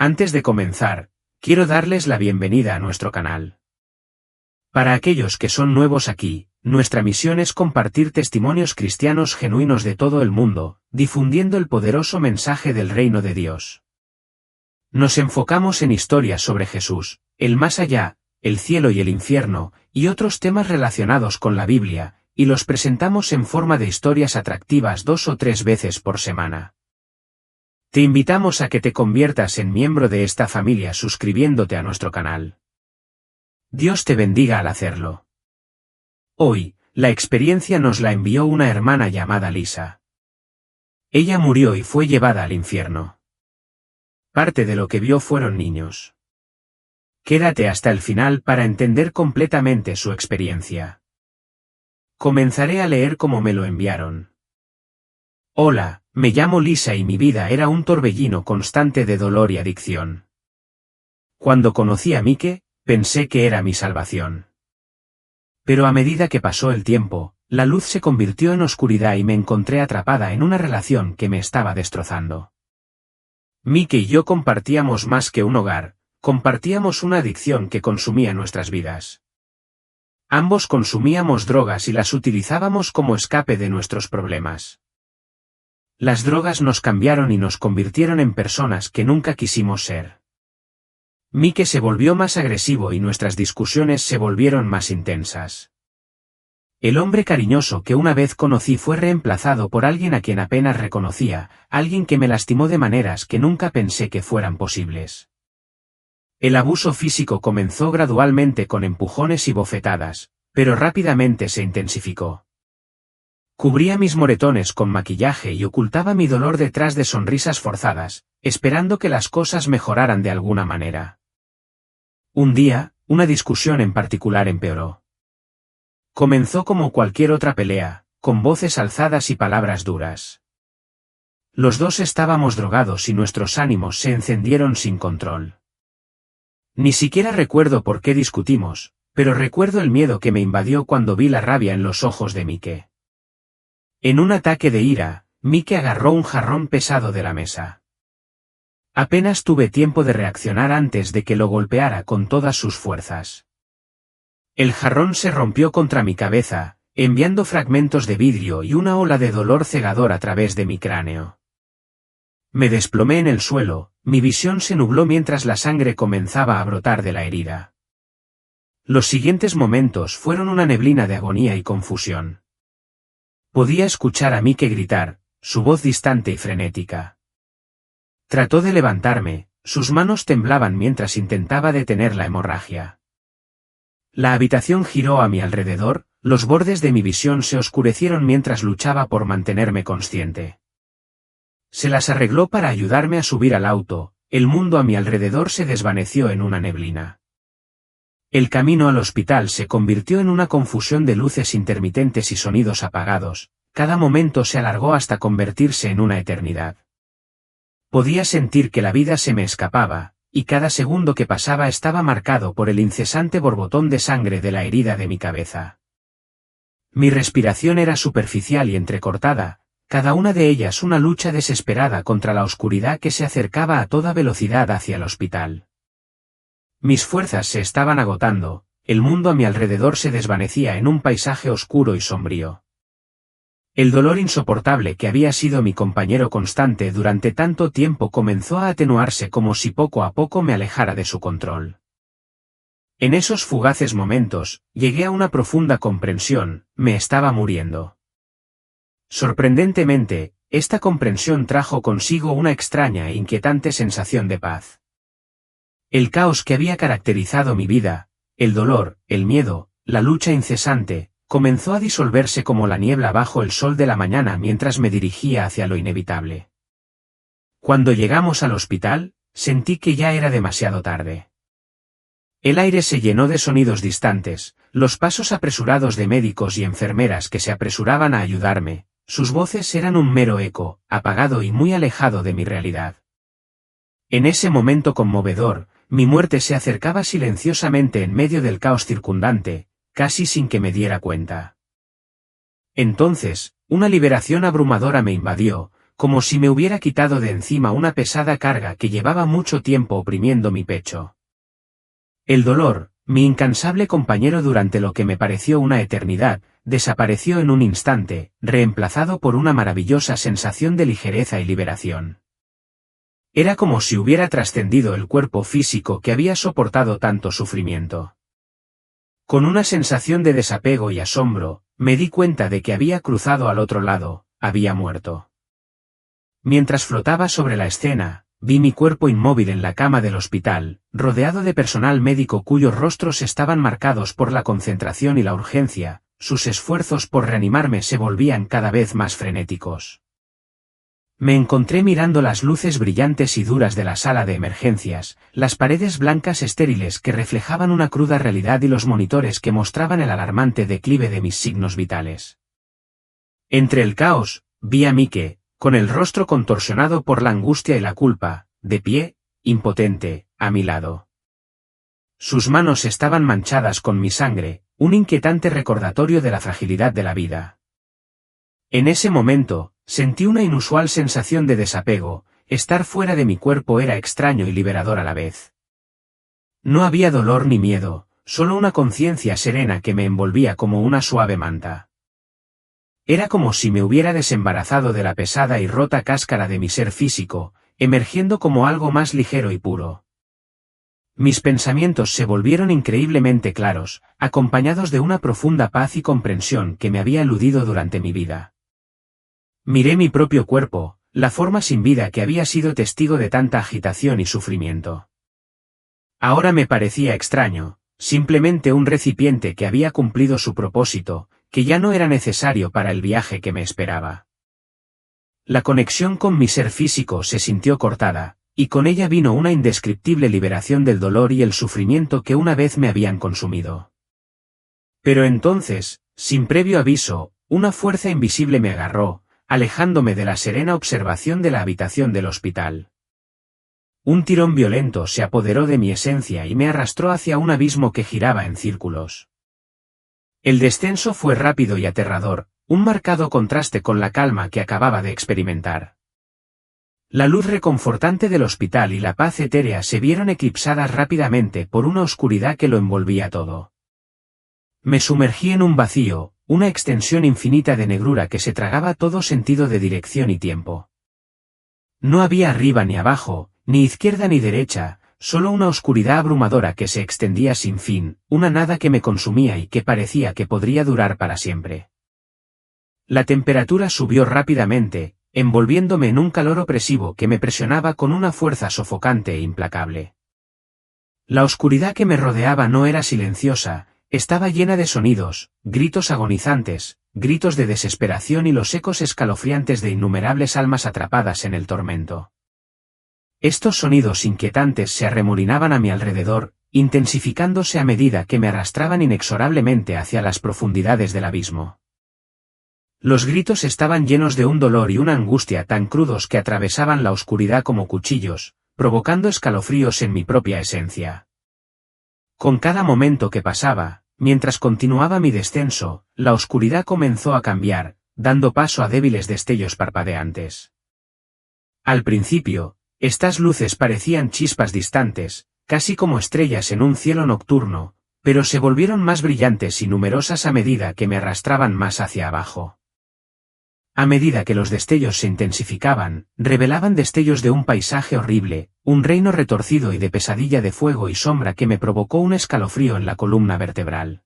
Antes de comenzar, quiero darles la bienvenida a nuestro canal. Para aquellos que son nuevos aquí, nuestra misión es compartir testimonios cristianos genuinos de todo el mundo, difundiendo el poderoso mensaje del reino de Dios. Nos enfocamos en historias sobre Jesús, el más allá, el cielo y el infierno, y otros temas relacionados con la Biblia, y los presentamos en forma de historias atractivas 2 o 3 veces por semana. Te invitamos a que te conviertas en miembro de esta familia suscribiéndote a nuestro canal. Dios te bendiga al hacerlo. Hoy, la experiencia nos la envió una hermana llamada Lisa. Ella murió y fue llevada al infierno. Parte de lo que vio fueron niños. Quédate hasta el final para entender completamente su experiencia. Comenzaré a leer como me lo enviaron. Hola, me llamo Lisa y mi vida era un torbellino constante de dolor y adicción. Cuando conocí a Mike, pensé que era mi salvación. Pero a medida que pasó el tiempo, la luz se convirtió en oscuridad y me encontré atrapada en una relación que me estaba destrozando. Mike y yo compartíamos más que un hogar, compartíamos una adicción que consumía nuestras vidas. Ambos consumíamos drogas y las utilizábamos como escape de nuestros problemas. Las drogas nos cambiaron y nos convirtieron en personas que nunca quisimos ser. Mike se volvió más agresivo y nuestras discusiones se volvieron más intensas. El hombre cariñoso que una vez conocí fue reemplazado por alguien a quien apenas reconocía, alguien que me lastimó de maneras que nunca pensé que fueran posibles. El abuso físico comenzó gradualmente con empujones y bofetadas, pero rápidamente se intensificó. Cubría mis moretones con maquillaje y ocultaba mi dolor detrás de sonrisas forzadas, esperando que las cosas mejoraran de alguna manera. Un día, una discusión en particular empeoró. Comenzó como cualquier otra pelea, con voces alzadas y palabras duras. Los dos estábamos drogados y nuestros ánimos se encendieron sin control. Ni siquiera recuerdo por qué discutimos, pero recuerdo el miedo que me invadió cuando vi la rabia en los ojos de Mike. En un ataque de ira, Mike agarró un jarrón pesado de la mesa. Apenas tuve tiempo de reaccionar antes de que lo golpeara con todas sus fuerzas. El jarrón se rompió contra mi cabeza, enviando fragmentos de vidrio y una ola de dolor cegador a través de mi cráneo. Me desplomé en el suelo, mi visión se nubló mientras la sangre comenzaba a brotar de la herida. Los siguientes momentos fueron una neblina de agonía y confusión. Podía escuchar a Mike gritar, su voz distante y frenética. Trató de levantarme, sus manos temblaban mientras intentaba detener la hemorragia. La habitación giró a mi alrededor, los bordes de mi visión se oscurecieron mientras luchaba por mantenerme consciente. Se las arregló para ayudarme a subir al auto, el mundo a mi alrededor se desvaneció en una neblina. El camino al hospital se convirtió en una confusión de luces intermitentes y sonidos apagados, cada momento se alargó hasta convertirse en una eternidad. Podía sentir que la vida se me escapaba, y cada segundo que pasaba estaba marcado por el incesante borbotón de sangre de la herida de mi cabeza. Mi respiración era superficial y entrecortada, cada una de ellas una lucha desesperada contra la oscuridad que se acercaba a toda velocidad hacia el hospital. Mis fuerzas se estaban agotando, el mundo a mi alrededor se desvanecía en un paisaje oscuro y sombrío. El dolor insoportable que había sido mi compañero constante durante tanto tiempo comenzó a atenuarse como si poco a poco me alejara de su control. En esos fugaces momentos, llegué a una profunda comprensión, me estaba muriendo. Sorprendentemente, esta comprensión trajo consigo una extraña e inquietante sensación de paz. El caos que había caracterizado mi vida, el dolor, el miedo, la lucha incesante, comenzó a disolverse como la niebla bajo el sol de la mañana mientras me dirigía hacia lo inevitable. Cuando llegamos al hospital, sentí que ya era demasiado tarde. El aire se llenó de sonidos distantes, los pasos apresurados de médicos y enfermeras que se apresuraban a ayudarme, sus voces eran un mero eco, apagado y muy alejado de mi realidad. En ese momento conmovedor, mi muerte se acercaba silenciosamente en medio del caos circundante, casi sin que me diera cuenta. Entonces, una liberación abrumadora me invadió, como si me hubiera quitado de encima una pesada carga que llevaba mucho tiempo oprimiendo mi pecho. El dolor, mi incansable compañero durante lo que me pareció una eternidad, desapareció en un instante, reemplazado por una maravillosa sensación de ligereza y liberación. Era como si hubiera trascendido el cuerpo físico que había soportado tanto sufrimiento. Con una sensación de desapego y asombro, me di cuenta de que había cruzado al otro lado, había muerto. Mientras flotaba sobre la escena, vi mi cuerpo inmóvil en la cama del hospital, rodeado de personal médico cuyos rostros estaban marcados por la concentración y la urgencia. Sus esfuerzos por reanimarme se volvían cada vez más frenéticos. Me encontré mirando las luces brillantes y duras de la sala de emergencias, las paredes blancas estériles que reflejaban una cruda realidad y los monitores que mostraban el alarmante declive de mis signos vitales. Entre el caos, vi a Mike, con el rostro contorsionado por la angustia y la culpa, de pie, impotente, a mi lado. Sus manos estaban manchadas con mi sangre, un inquietante recordatorio de la fragilidad de la vida. En ese momento, sentí una inusual sensación de desapego, estar fuera de mi cuerpo era extraño y liberador a la vez. No había dolor ni miedo, solo una conciencia serena que me envolvía como una suave manta. Era como si me hubiera desembarazado de la pesada y rota cáscara de mi ser físico, emergiendo como algo más ligero y puro. Mis pensamientos se volvieron increíblemente claros, acompañados de una profunda paz y comprensión que me había eludido durante mi vida. Miré mi propio cuerpo, la forma sin vida que había sido testigo de tanta agitación y sufrimiento. Ahora me parecía extraño, simplemente un recipiente que había cumplido su propósito, que ya no era necesario para el viaje que me esperaba. La conexión con mi ser físico se sintió cortada, y con ella vino una indescriptible liberación del dolor y el sufrimiento que una vez me habían consumido. Pero entonces, sin previo aviso, una fuerza invisible me agarró, alejándome de la serena observación de la habitación del hospital. Un tirón violento se apoderó de mi esencia y me arrastró hacia un abismo que giraba en círculos. El descenso fue rápido y aterrador, un marcado contraste con la calma que acababa de experimentar. La luz reconfortante del hospital y la paz etérea se vieron eclipsadas rápidamente por una oscuridad que lo envolvía todo. Me sumergí en un vacío, una extensión infinita de negrura que se tragaba todo sentido de dirección y tiempo. No había arriba ni abajo, ni izquierda ni derecha, solo una oscuridad abrumadora que se extendía sin fin, una nada que me consumía y que parecía que podría durar para siempre. La temperatura subió rápidamente, envolviéndome en un calor opresivo que me presionaba con una fuerza sofocante e implacable. La oscuridad que me rodeaba no era silenciosa, estaba llena de sonidos, gritos agonizantes, gritos de desesperación y los ecos escalofriantes de innumerables almas atrapadas en el tormento. Estos sonidos inquietantes se arremolinaban a mi alrededor, intensificándose a medida que me arrastraban inexorablemente hacia las profundidades del abismo. Los gritos estaban llenos de un dolor y una angustia tan crudos que atravesaban la oscuridad como cuchillos, provocando escalofríos en mi propia esencia. Con cada momento que pasaba, mientras continuaba mi descenso, la oscuridad comenzó a cambiar, dando paso a débiles destellos parpadeantes. Al principio, estas luces parecían chispas distantes, casi como estrellas en un cielo nocturno, pero se volvieron más brillantes y numerosas a medida que me arrastraban más hacia abajo. A medida que los destellos se intensificaban, revelaban destellos de un paisaje horrible, un reino retorcido y de pesadilla de fuego y sombra que me provocó un escalofrío en la columna vertebral.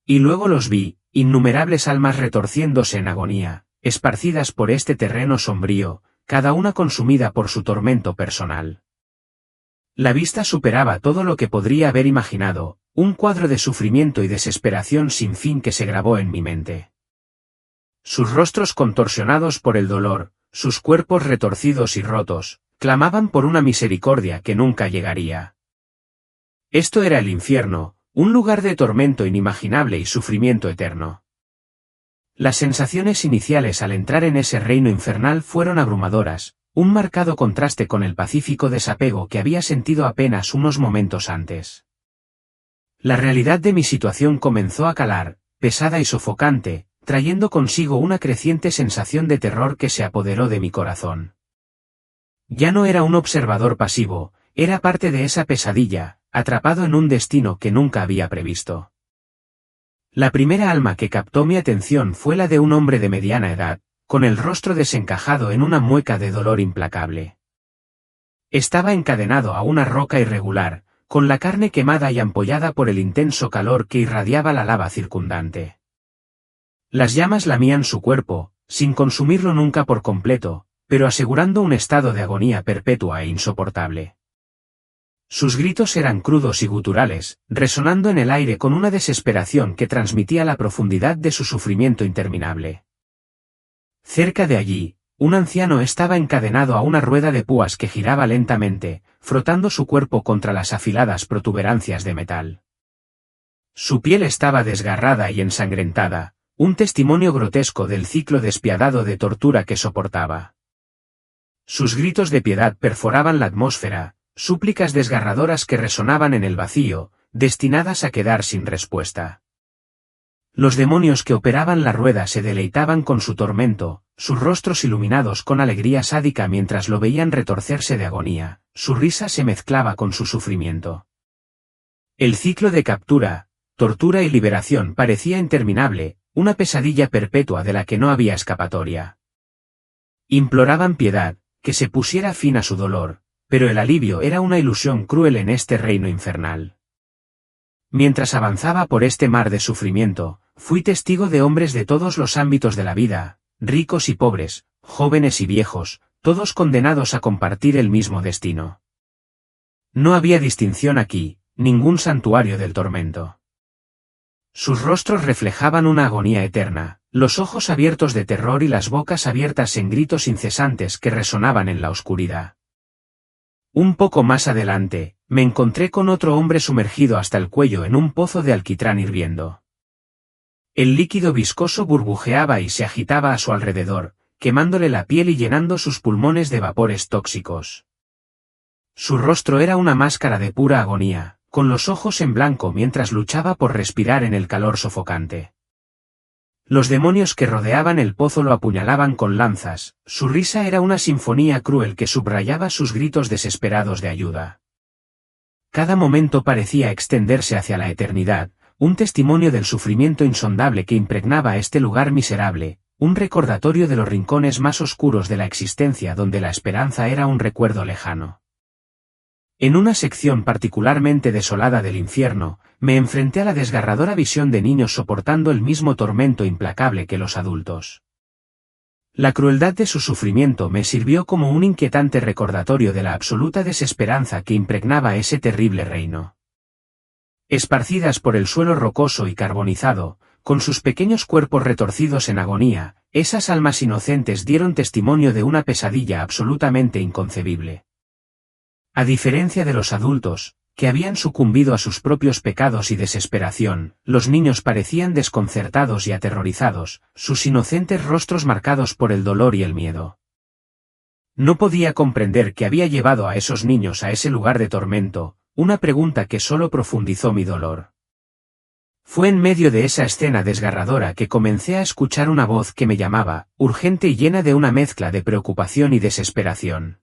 Y luego los vi, innumerables almas retorciéndose en agonía, esparcidas por este terreno sombrío, cada una consumida por su tormento personal. La vista superaba todo lo que podría haber imaginado, un cuadro de sufrimiento y desesperación sin fin que se grabó en mi mente. Sus rostros contorsionados por el dolor, sus cuerpos retorcidos y rotos, clamaban por una misericordia que nunca llegaría. Esto era el infierno, un lugar de tormento inimaginable y sufrimiento eterno. Las sensaciones iniciales al entrar en ese reino infernal fueron abrumadoras, un marcado contraste con el pacífico desapego que había sentido apenas unos momentos antes. La realidad de mi situación comenzó a calar, pesada y sofocante, trayendo consigo una creciente sensación de terror que se apoderó de mi corazón. Ya no era un observador pasivo, era parte de esa pesadilla, atrapado en un destino que nunca había previsto. La primera alma que captó mi atención fue la de un hombre de mediana edad, con el rostro desencajado en una mueca de dolor implacable. Estaba encadenado a una roca irregular, con la carne quemada y ampollada por el intenso calor que irradiaba la lava circundante. Las llamas lamían su cuerpo, sin consumirlo nunca por completo, pero asegurando un estado de agonía perpetua e insoportable. Sus gritos eran crudos y guturales, resonando en el aire con una desesperación que transmitía la profundidad de su sufrimiento interminable. Cerca de allí, un anciano estaba encadenado a una rueda de púas que giraba lentamente, frotando su cuerpo contra las afiladas protuberancias de metal. Su piel estaba desgarrada y ensangrentada, un testimonio grotesco del ciclo despiadado de tortura que soportaba. Sus gritos de piedad perforaban la atmósfera, súplicas desgarradoras que resonaban en el vacío, destinadas a quedar sin respuesta. Los demonios que operaban la rueda se deleitaban con su tormento, sus rostros iluminados con alegría sádica mientras lo veían retorcerse de agonía, su risa se mezclaba con su sufrimiento. El ciclo de captura, tortura y liberación parecía interminable, una pesadilla perpetua de la que no había escapatoria. Imploraban piedad, que se pusiera fin a su dolor, pero el alivio era una ilusión cruel en este reino infernal. Mientras avanzaba por este mar de sufrimiento, fui testigo de hombres de todos los ámbitos de la vida, ricos y pobres, jóvenes y viejos, todos condenados a compartir el mismo destino. No había distinción aquí, ningún santuario del tormento. Sus rostros reflejaban una agonía eterna, los ojos abiertos de terror y las bocas abiertas en gritos incesantes que resonaban en la oscuridad. Un poco más adelante, me encontré con otro hombre sumergido hasta el cuello en un pozo de alquitrán hirviendo. El líquido viscoso burbujeaba y se agitaba a su alrededor, quemándole la piel y llenando sus pulmones de vapores tóxicos. Su rostro era una máscara de pura agonía, con los ojos en blanco mientras luchaba por respirar en el calor sofocante. Los demonios que rodeaban el pozo lo apuñalaban con lanzas, su risa era una sinfonía cruel que subrayaba sus gritos desesperados de ayuda. Cada momento parecía extenderse hacia la eternidad, un testimonio del sufrimiento insondable que impregnaba este lugar miserable, un recordatorio de los rincones más oscuros de la existencia donde la esperanza era un recuerdo lejano. En una sección particularmente desolada del infierno, me enfrenté a la desgarradora visión de niños soportando el mismo tormento implacable que los adultos. La crueldad de su sufrimiento me sirvió como un inquietante recordatorio de la absoluta desesperanza que impregnaba ese terrible reino. Esparcidas por el suelo rocoso y carbonizado, con sus pequeños cuerpos retorcidos en agonía, esas almas inocentes dieron testimonio de una pesadilla absolutamente inconcebible. A diferencia de los adultos, que habían sucumbido a sus propios pecados y desesperación, los niños parecían desconcertados y aterrorizados, sus inocentes rostros marcados por el dolor y el miedo. No podía comprender qué había llevado a esos niños a ese lugar de tormento, una pregunta que solo profundizó mi dolor. Fue en medio de esa escena desgarradora que comencé a escuchar una voz que me llamaba, urgente y llena de una mezcla de preocupación y desesperación.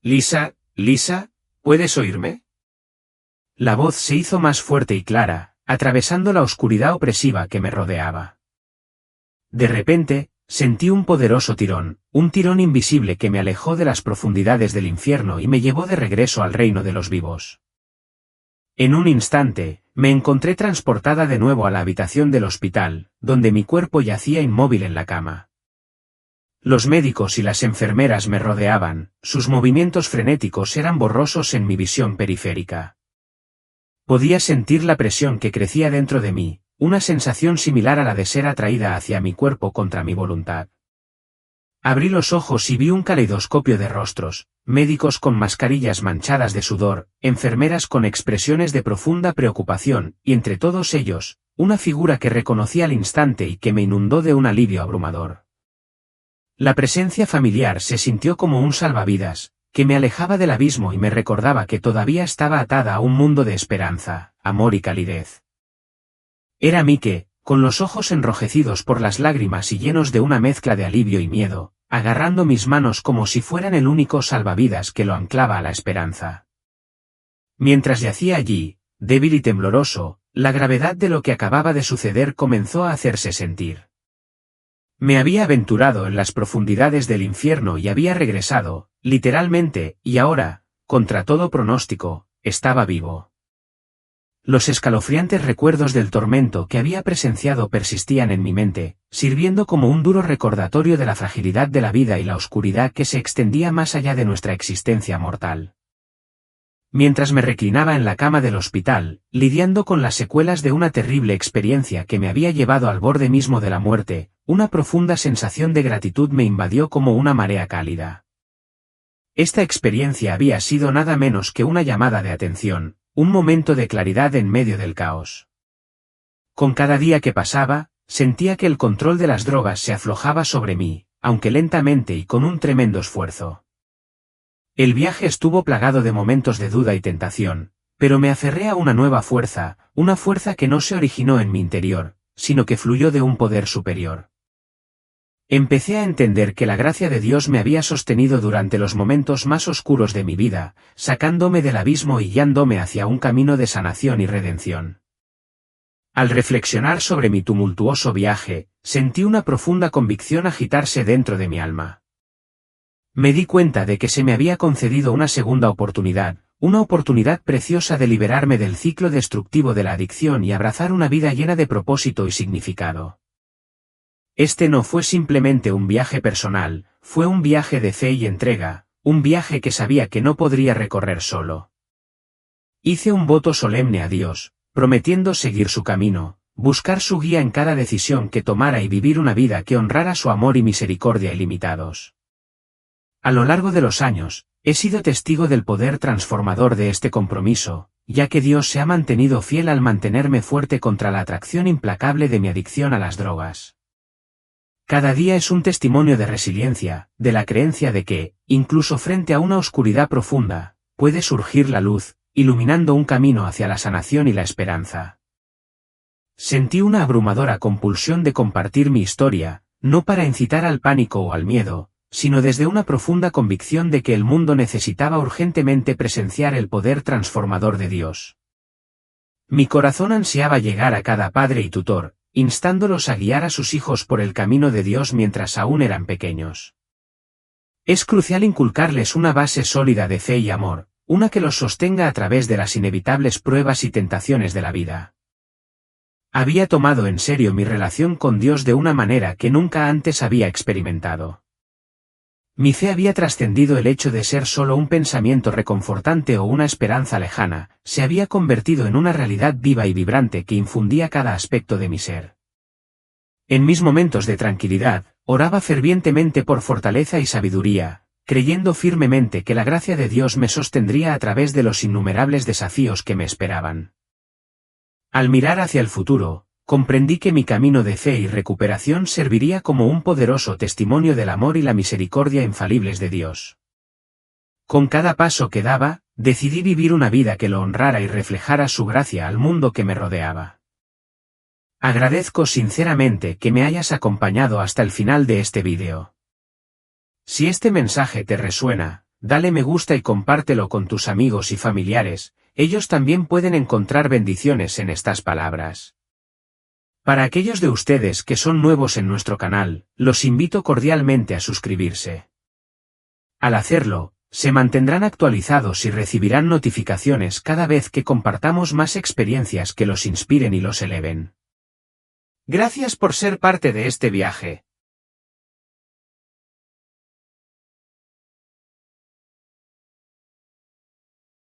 Lisa, Lisa, ¿puedes oírme? La voz se hizo más fuerte y clara, atravesando la oscuridad opresiva que me rodeaba. De repente, sentí un poderoso tirón, un tirón invisible que me alejó de las profundidades del infierno y me llevó de regreso al reino de los vivos. En un instante, me encontré transportada de nuevo a la habitación del hospital, donde mi cuerpo yacía inmóvil en la cama. Los médicos y las enfermeras me rodeaban, sus movimientos frenéticos eran borrosos en mi visión periférica. Podía sentir la presión que crecía dentro de mí, una sensación similar a la de ser atraída hacia mi cuerpo contra mi voluntad. Abrí los ojos y vi un caleidoscopio de rostros, médicos con mascarillas manchadas de sudor, enfermeras con expresiones de profunda preocupación, y entre todos ellos, una figura que reconocí al instante y que me inundó de un alivio abrumador. La presencia familiar se sintió como un salvavidas, que me alejaba del abismo y me recordaba que todavía estaba atada a un mundo de esperanza, amor y calidez. Era Mike, con los ojos enrojecidos por las lágrimas y llenos de una mezcla de alivio y miedo, agarrando mis manos como si fueran el único salvavidas que lo anclaba a la esperanza. Mientras yacía allí, débil y tembloroso, la gravedad de lo que acababa de suceder comenzó a hacerse sentir. Me había aventurado en las profundidades del infierno y había regresado, literalmente, y ahora, contra todo pronóstico, estaba vivo. Los escalofriantes recuerdos del tormento que había presenciado persistían en mi mente, sirviendo como un duro recordatorio de la fragilidad de la vida y la oscuridad que se extendía más allá de nuestra existencia mortal. Mientras me reclinaba en la cama del hospital, lidiando con las secuelas de una terrible experiencia que me había llevado al borde mismo de la muerte, una profunda sensación de gratitud me invadió como una marea cálida. Esta experiencia había sido nada menos que una llamada de atención, un momento de claridad en medio del caos. Con cada día que pasaba, sentía que el control de las drogas se aflojaba sobre mí, aunque lentamente y con un tremendo esfuerzo. El viaje estuvo plagado de momentos de duda y tentación, pero me aferré a una nueva fuerza, una fuerza que no se originó en mi interior, sino que fluyó de un poder superior. Empecé a entender que la gracia de Dios me había sostenido durante los momentos más oscuros de mi vida, sacándome del abismo y guiándome hacia un camino de sanación y redención. Al reflexionar sobre mi tumultuoso viaje, sentí una profunda convicción agitarse dentro de mi alma. Me di cuenta de que se me había concedido una segunda oportunidad, una oportunidad preciosa de liberarme del ciclo destructivo de la adicción y abrazar una vida llena de propósito y significado. Este no fue simplemente un viaje personal, fue un viaje de fe y entrega, un viaje que sabía que no podría recorrer solo. Hice un voto solemne a Dios, prometiendo seguir su camino, buscar su guía en cada decisión que tomara y vivir una vida que honrara su amor y misericordia ilimitados. A lo largo de los años, he sido testigo del poder transformador de este compromiso, ya que Dios se ha mantenido fiel al mantenerme fuerte contra la atracción implacable de mi adicción a las drogas. Cada día es un testimonio de resiliencia, de la creencia de que, incluso frente a una oscuridad profunda, puede surgir la luz, iluminando un camino hacia la sanación y la esperanza. Sentí una abrumadora compulsión de compartir mi historia, no para incitar al pánico o al miedo, sino desde una profunda convicción de que el mundo necesitaba urgentemente presenciar el poder transformador de Dios. Mi corazón ansiaba llegar a cada padre y tutor, instándolos a guiar a sus hijos por el camino de Dios mientras aún eran pequeños. Es crucial inculcarles una base sólida de fe y amor, una que los sostenga a través de las inevitables pruebas y tentaciones de la vida. Había tomado en serio mi relación con Dios de una manera que nunca antes había experimentado. Mi fe había trascendido el hecho de ser solo un pensamiento reconfortante o una esperanza lejana, se había convertido en una realidad viva y vibrante que infundía cada aspecto de mi ser. En mis momentos de tranquilidad, oraba fervientemente por fortaleza y sabiduría, creyendo firmemente que la gracia de Dios me sostendría a través de los innumerables desafíos que me esperaban. Al mirar hacia el futuro, comprendí que mi camino de fe y recuperación serviría como un poderoso testimonio del amor y la misericordia infalibles de Dios. Con cada paso que daba, decidí vivir una vida que lo honrara y reflejara su gracia al mundo que me rodeaba. Agradezco sinceramente que me hayas acompañado hasta el final de este vídeo. Si este mensaje te resuena, dale me gusta y compártelo con tus amigos y familiares, ellos también pueden encontrar bendiciones en estas palabras. Para aquellos de ustedes que son nuevos en nuestro canal, los invito cordialmente a suscribirse. Al hacerlo, se mantendrán actualizados y recibirán notificaciones cada vez que compartamos más experiencias que los inspiren y los eleven. Gracias por ser parte de este viaje.